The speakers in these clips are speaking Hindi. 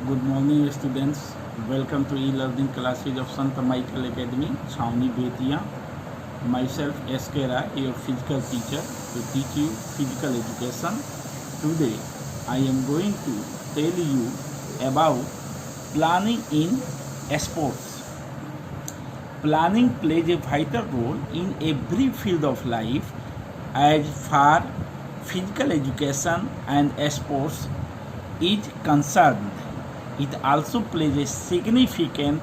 Good morning, students. Welcome to e-learning classes of Sant Michael Academy, Chhaoni Betia. Myself, S.K. Rai, your physical teacher, to teach you physical education. Today, I am going to tell you about planning in sports. Planning plays a vital role in every field of life as far physical education and sports is concerned. It also plays a significant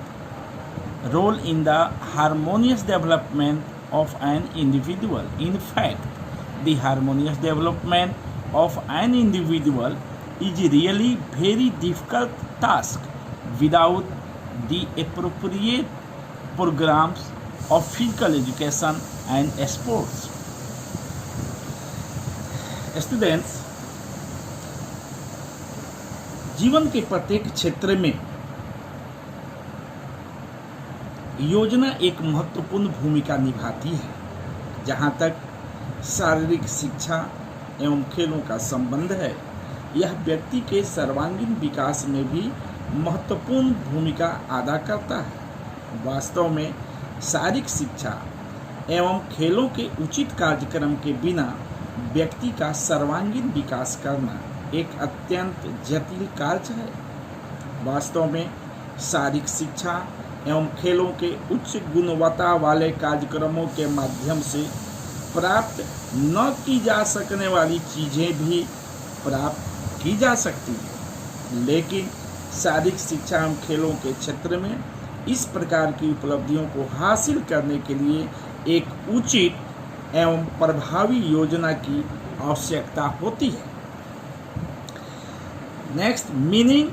role in the harmonious development of an individual. In fact, the harmonious development of an individual is really very difficult task without the appropriate programs of physical education and sports. Students, जीवन के प्रत्येक क्षेत्र में योजना एक महत्वपूर्ण भूमिका निभाती है। जहाँ तक शारीरिक शिक्षा एवं खेलों का संबंध है, यह व्यक्ति के सर्वांगीण विकास में भी महत्वपूर्ण भूमिका अदा करता है। वास्तव में शारीरिक शिक्षा एवं खेलों के उचित कार्यक्रम के बिना व्यक्ति का सर्वांगीण विकास करना एक अत्यंत जटिल कार्य है। वास्तव में शारीरिक शिक्षा एवं खेलों के उच्च गुणवत्ता वाले कार्यक्रमों के माध्यम से प्राप्त न की जा सकने वाली चीज़ें भी प्राप्त की जा सकती हैं, लेकिन शारीरिक शिक्षा एवं खेलों के क्षेत्र में इस प्रकार की उपलब्धियों को हासिल करने के लिए एक उचित एवं प्रभावी योजना की आवश्यकता होती है। Next, meaning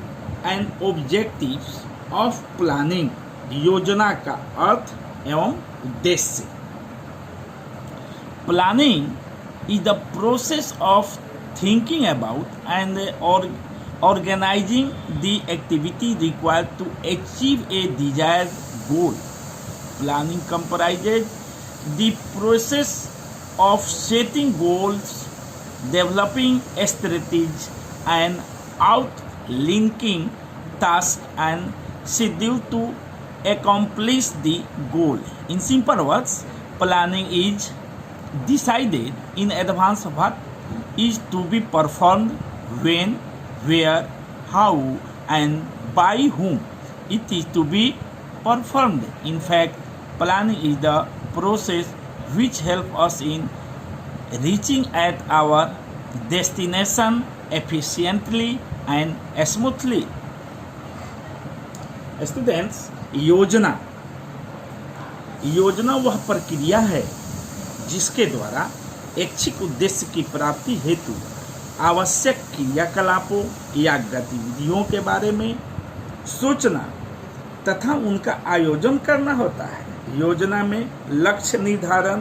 and objectives of planning. योजना का अर्थ एवं उद्देश्य। Planning is the process of thinking about and organizing the activity required to achieve a desired goal. Planning comprises the process of setting goals, developing strategies, and outlinking tasks and schedule to accomplish the goal. In simple words, planning is decided in advance what is to be performed, when, where, how, and by whom it is to be performed. In fact, planning is the process which helps us in reaching at our destination efficiently and smoothly. Students, योजना वह प्रक्रिया है जिसके द्वारा इच्छित उद्देश्य की प्राप्ति हेतु आवश्यक क्रियाकलापों या गतिविधियों के बारे में सोचना तथा उनका आयोजन करना होता है। योजना में लक्ष्य निर्धारण,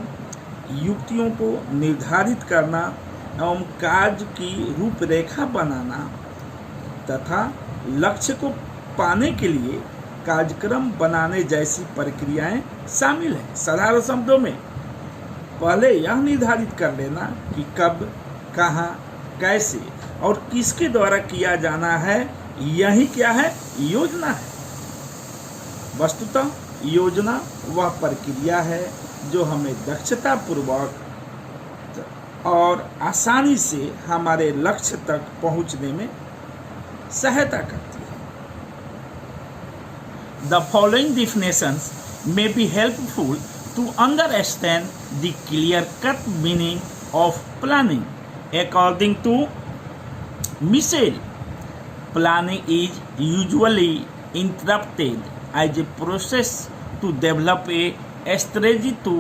युक्तियों को निर्धारित करना एवं कार्य की रूपरेखा बनाना तथा लक्ष्य को पाने के लिए कार्यक्रम बनाने जैसी प्रक्रियाएं शामिल हैं। साधारण शब्दों में पहले यह निर्धारित कर लेना कि कब, कहाँ, कैसे और किसके द्वारा किया जाना है, यही क्या है? योजना है। वस्तुतः योजना वह प्रक्रिया है जो हमें दक्षतापूर्वक और आसानी से हमारे लक्ष्य तक पहुंचने में सहायता करती है। The following definitions may be helpful to understand the clear-cut meaning of planning. According to Michel, planning is usually interpreted as a process to develop a strategy to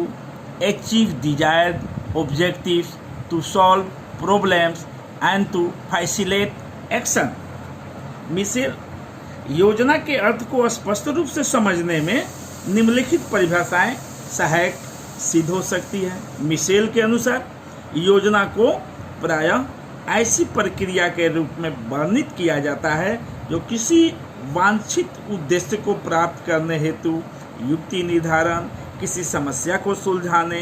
achieve desired objectives, to solve problems, and to facilitate action. मिशेल योजना के अर्थ को स्पष्ट रूप से समझने में निम्नलिखित परिभाषाएं सहायक सिद्ध हो सकती है। मिशेल के अनुसार योजना को प्रायः ऐसी प्रक्रिया के रूप में वर्णित किया जाता है जो किसी वांछित उद्देश्य को प्राप्त करने हेतु युक्ति निर्धारण, किसी समस्या को सुलझाने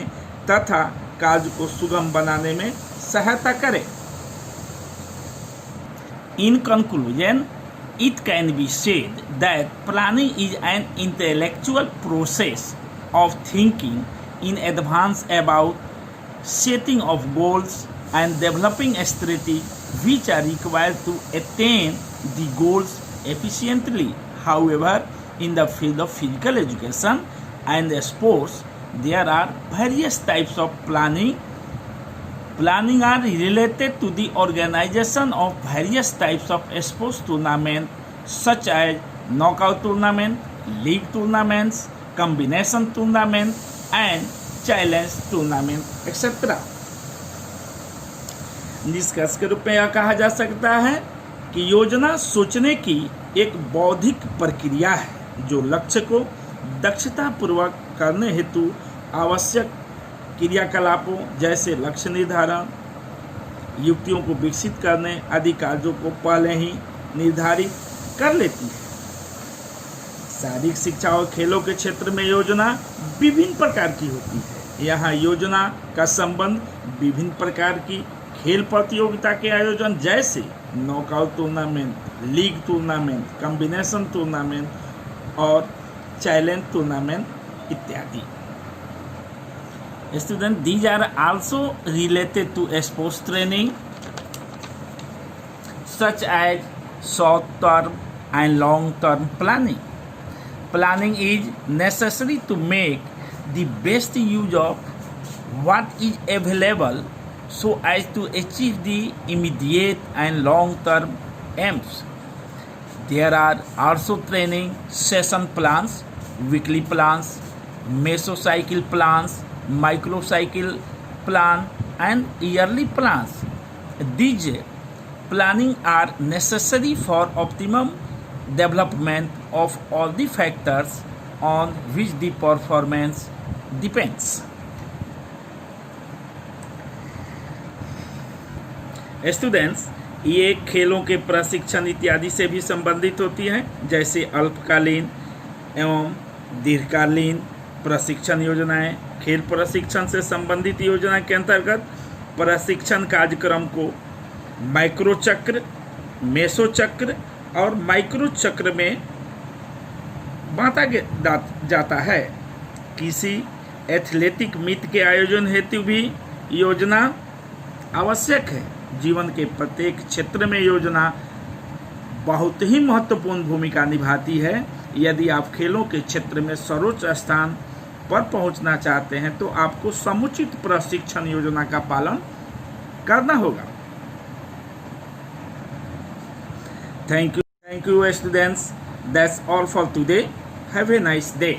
तथा कार्य को सुगम बनाने में सहायता करे। In conclusion, it can be said that planning is an intellectual process of thinking in advance about setting of goals and developing a strategy which are required to attain the goals efficiently. However, in the field of physical education and sports, there are various types of planning. Planning are related to the organization of various types of sports tournaments such as knockout tournament, league tournaments, combination tournament and challenge tournament etc. निष्कर्ष के रूप में यह कहा जा सकता है कि योजना सोचने की एक बौद्धिक प्रक्रिया है जो लक्ष्य को दक्षतापूर्वक करने हेतु आवश्यक क्रियाकलापों जैसे लक्ष्य निर्धारण, युक्तियों को विकसित करने आदि कार्यों को पहले ही निर्धारित कर लेती है। शारीरिक शिक्षा और खेलों के क्षेत्र में योजना विभिन्न प्रकार की होती है। यहाँ योजना का संबंध विभिन्न प्रकार की खेल प्रतियोगिता के आयोजन जैसे knockout tournament, league tournament, combination tournament और चैलेंज टूर्नामेंट इत्यादि। Students, these are also related to sports training such as short term and long term planning. Planning is necessary to make the best use of what is available so as to achieve the immediate and long term aims. There are also training session plans, weekly plans, mesocycle plans, microcycle plan and yearly plans. These planning are necessary for optimum development of all the factors on which the performance depends. Students, ये खेलों के प्रशिक्षण इत्यादि से भी संबंधित होती है, जैसे अल्पकालीन एवं दीर्घकालीन प्रशिक्षण योजनाएं। खेल प्रशिक्षण से संबंधित योजना के अंतर्गत प्रशिक्षण कार्यक्रम को माइक्रो चक्र, मेसो चक्र और माइक्रो चक्र में बांटा जाता है। किसी एथलेटिक मीट के आयोजन हेतु भी योजना आवश्यक है। जीवन के प्रत्येक क्षेत्र में योजना बहुत ही महत्वपूर्ण भूमिका निभाती है। यदि आप खेलों के क्षेत्र में सर्वोच्च स्थान पर पहुंचना चाहते हैं तो आपको समुचित प्रशिक्षण योजना का पालन करना होगा। Thank you students. That's all for today. Have a nice day.